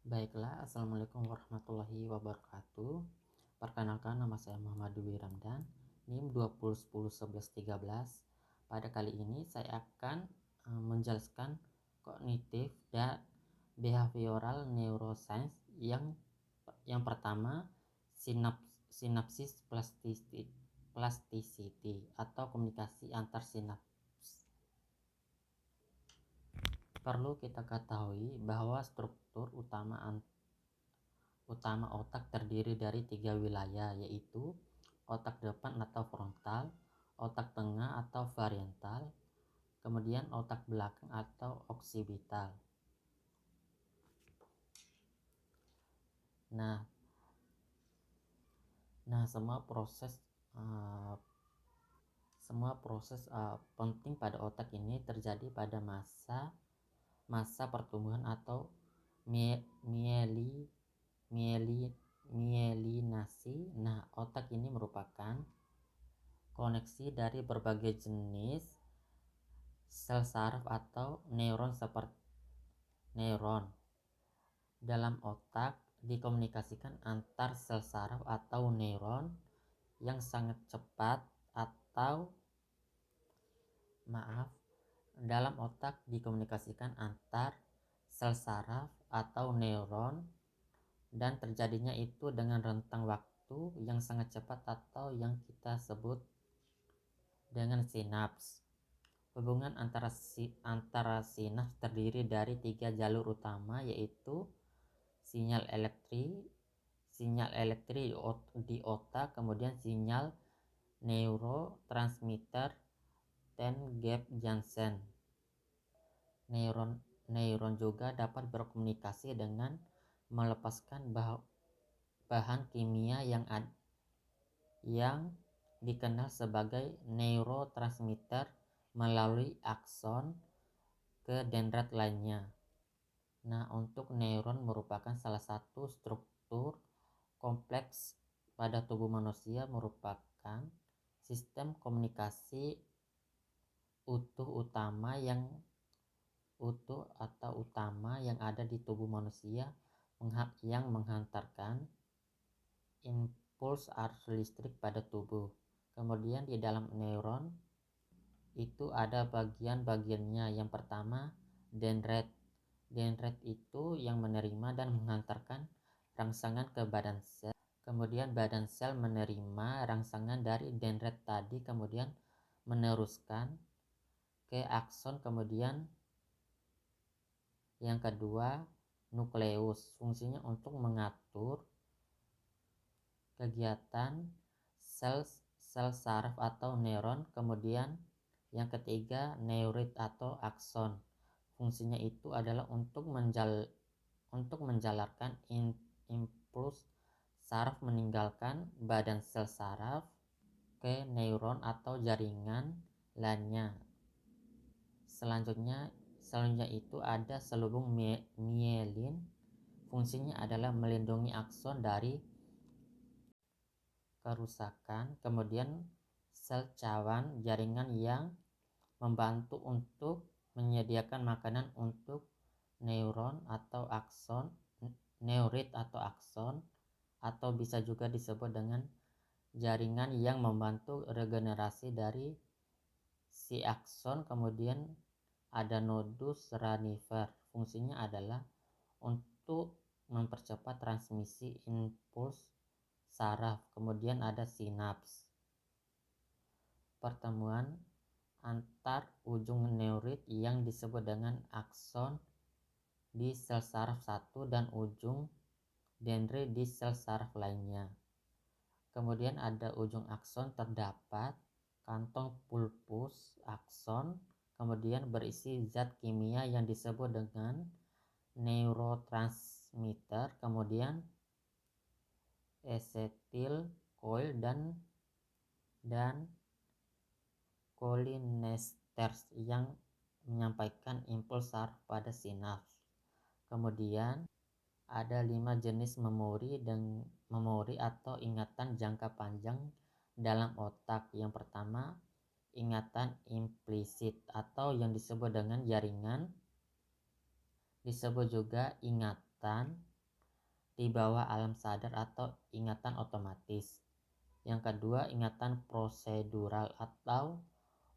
Baiklah, Assalamualaikum warahmatullahi wabarakatuh. Perkenalkan, nama saya Muhammad Dwi Ramdan, NIM 20101113. Pada kali ini saya akan menjelaskan kognitif dan behavioral neuroscience yang pertama, sinapsis plasticity atau komunikasi antar sinaps. Perlu kita ketahui bahwa struktur utama otak terdiri dari 3 wilayah, yaitu otak depan atau frontal, otak tengah atau varietal, kemudian otak belakang atau oksipital. Nah, semua proses penting pada otak ini terjadi pada masa pertumbuhan atau mielinasi. Nah, otak ini merupakan koneksi dari berbagai jenis sel saraf atau neuron seperti neuron dalam otak dikomunikasikan antar sel saraf atau neuron yang sangat cepat dalam otak dikomunikasikan antar sel saraf atau neuron dan terjadinya itu dengan rentang waktu yang sangat cepat atau yang kita sebut dengan sinaps. Hubungan antara sinaps terdiri dari 3 jalur utama, yaitu sinyal elektrik di otak, kemudian sinyal neurotransmitter dan gap junction. Neuron juga dapat berkomunikasi dengan melepaskan bahan kimia yang dikenal sebagai neurotransmitter melalui akson ke dendrit lainnya. Nah, untuk neuron merupakan salah satu struktur kompleks pada tubuh manusia, merupakan sistem komunikasi utama yang ada di tubuh manusia yang menghantarkan impuls arus listrik pada tubuh. Kemudian di dalam neuron itu ada bagian-bagiannya. Yang pertama, dendrit. Dendrit itu yang menerima dan menghantarkan rangsangan ke badan sel. Kemudian badan sel menerima rangsangan dari dendrit tadi, kemudian meneruskan ke akson. Kemudian yang kedua, nukleus. Fungsinya untuk mengatur kegiatan sel saraf atau neuron. Kemudian yang ketiga, neurit atau akson. Fungsinya itu adalah untuk menjalarkan impuls saraf meninggalkan badan sel saraf ke neuron atau jaringan lainnya. Selanjutnya itu ada selubung mielin. Fungsinya adalah melindungi akson dari kerusakan. Kemudian sel cawan jaringan yang membantu untuk menyediakan makanan untuk neuron atau akson, neurit atau akson, atau bisa juga disebut dengan jaringan yang membantu regenerasi dari si akson. Kemudian ada nodus ranifer. Fungsinya adalah untuk mempercepat transmisi impuls saraf. Kemudian ada sinaps, pertemuan antar ujung neurit yang disebut dengan akson di sel saraf satu dan ujung dendrit di sel saraf lainnya. Kemudian ada ujung akson terdapat kantong pulpus akson, kemudian berisi zat kimia yang disebut dengan neurotransmitter, kemudian acetyl CoA dan cholinesterase yang menyampaikan impuls saraf pada sinaps. Kemudian ada 5 jenis memori atau ingatan jangka panjang dalam otak. Yang pertama, ingatan implisit atau yang disebut dengan jaringan, disebut juga ingatan di bawah alam sadar atau ingatan otomatis. Yang kedua, ingatan prosedural atau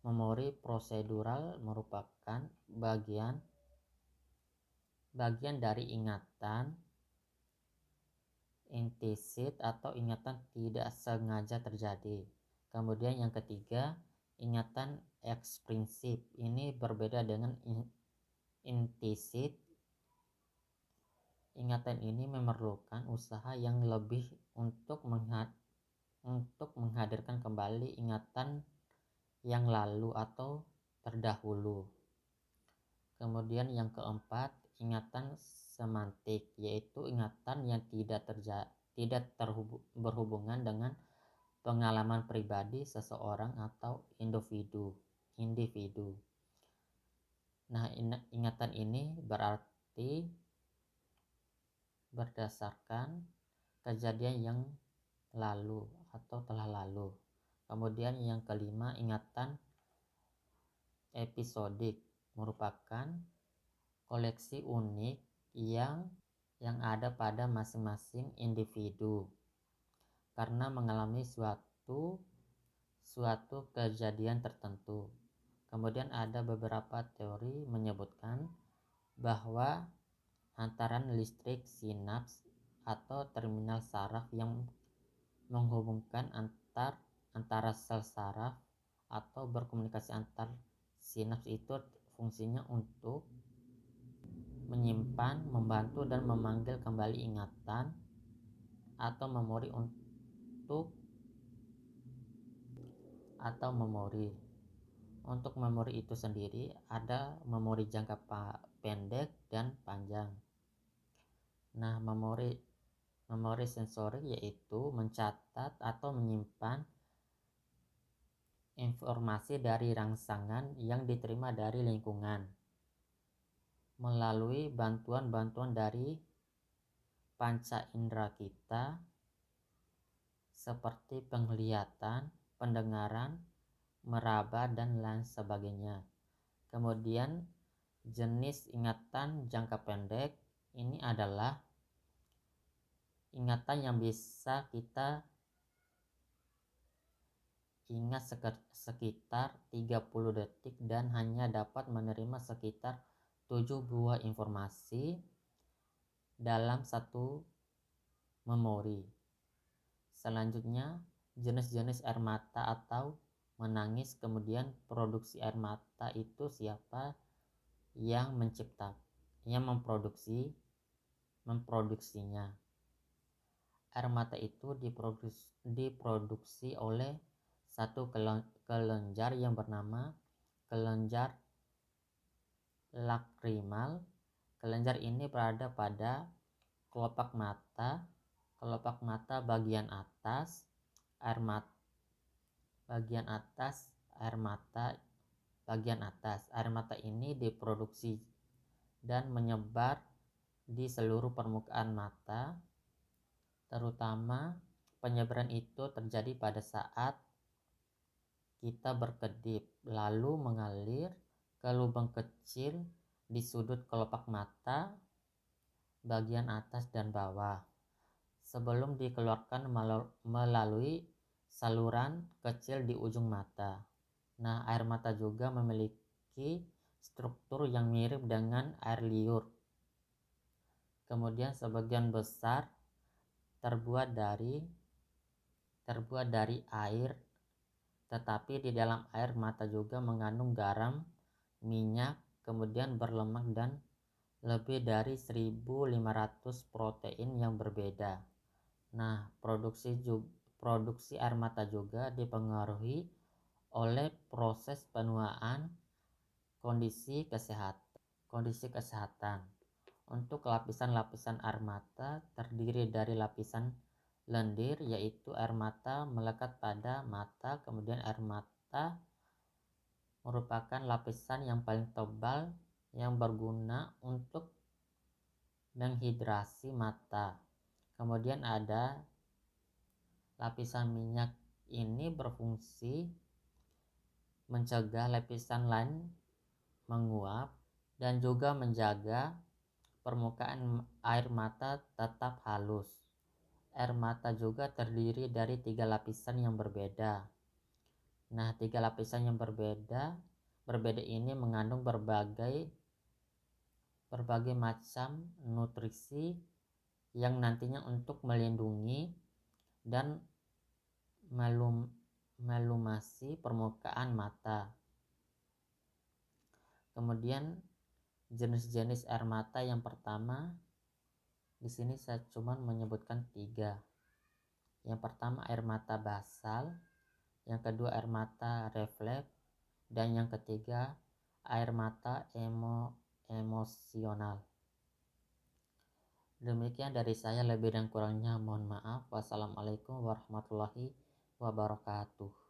memori prosedural merupakan bagian dari ingatan implisit atau ingatan tidak sengaja terjadi. Kemudian yang ketiga, ingatan eksplisit. Ini berbeda dengan implisit. Ingatan ini memerlukan usaha yang lebih untuk menghadirkan kembali ingatan yang lalu atau terdahulu. Kemudian yang keempat, ingatan semantik, yaitu ingatan yang tidak berhubungan dengan pengalaman pribadi seseorang atau individu. Nah, ingatan ini berarti berdasarkan kejadian yang lalu atau telah lalu. Kemudian yang kelima, ingatan episodik merupakan koleksi unik yang ada pada masing-masing individu karena mengalami suatu kejadian tertentu. Kemudian ada beberapa teori menyebutkan bahwa hantaran listrik sinaps atau terminal saraf yang menghubungkan antara sel saraf atau berkomunikasi antar sinaps itu fungsinya untuk menyimpan, membantu dan memanggil kembali ingatan atau memori Untuk memori itu sendiri ada memori jangka pendek dan panjang. Nah, memori sensorik yaitu mencatat atau menyimpan informasi dari rangsangan yang diterima dari lingkungan melalui bantuan dari panca indera kita seperti penglihatan, pendengaran, meraba, dan lain sebagainya. Kemudian jenis ingatan jangka pendek ini adalah ingatan yang bisa kita ingat sekitar 30 detik dan hanya dapat menerima sekitar 7 buah informasi dalam satu memori. Selanjutnya, jenis-jenis air mata atau menangis. Kemudian produksi air mata itu siapa yang memproduksinya. Air mata itu diproduksi oleh satu kelenjar yang bernama kelenjar lakrimal. Kelenjar ini berada pada kelopak mata bagian atas, air mata bagian atas. Air mata ini diproduksi dan menyebar di seluruh permukaan mata. Terutama penyebaran itu terjadi pada saat kita berkedip, lalu mengalir ke lubang kecil di sudut kelopak mata bagian atas dan bawah sebelum dikeluarkan melalui saluran kecil di ujung mata. Nah, air mata juga memiliki struktur yang mirip dengan air liur. Kemudian sebagian besar terbuat dari air, tetapi di dalam air mata juga mengandung garam, minyak, kemudian berlemak dan lebih dari 1.500 protein yang berbeda. Nah, produksi air mata juga dipengaruhi oleh proses penuaan kondisi kesehatan. Untuk lapisan-lapisan air mata terdiri dari lapisan lendir, yaitu air mata melekat pada mata. Kemudian air mata merupakan lapisan yang paling tebal yang berguna untuk menghidrasi mata. Kemudian ada lapisan minyak. Ini berfungsi mencegah lapisan lain menguap dan juga menjaga permukaan air mata tetap halus. Air mata juga terdiri dari 3 lapisan yang berbeda. Nah, 3 lapisan yang berbeda ini mengandung berbagai macam nutrisi yang nantinya untuk melindungi dan melumasi permukaan mata. Kemudian jenis-jenis air mata yang pertama, di sini saya cuma menyebutkan 3. Yang pertama air mata basal, yang kedua air mata refleks, dan yang ketiga air mata emosional. Demikian dari saya, lebih dan kurangnya mohon maaf. Wassalamualaikum warahmatullahi wabarakatuh.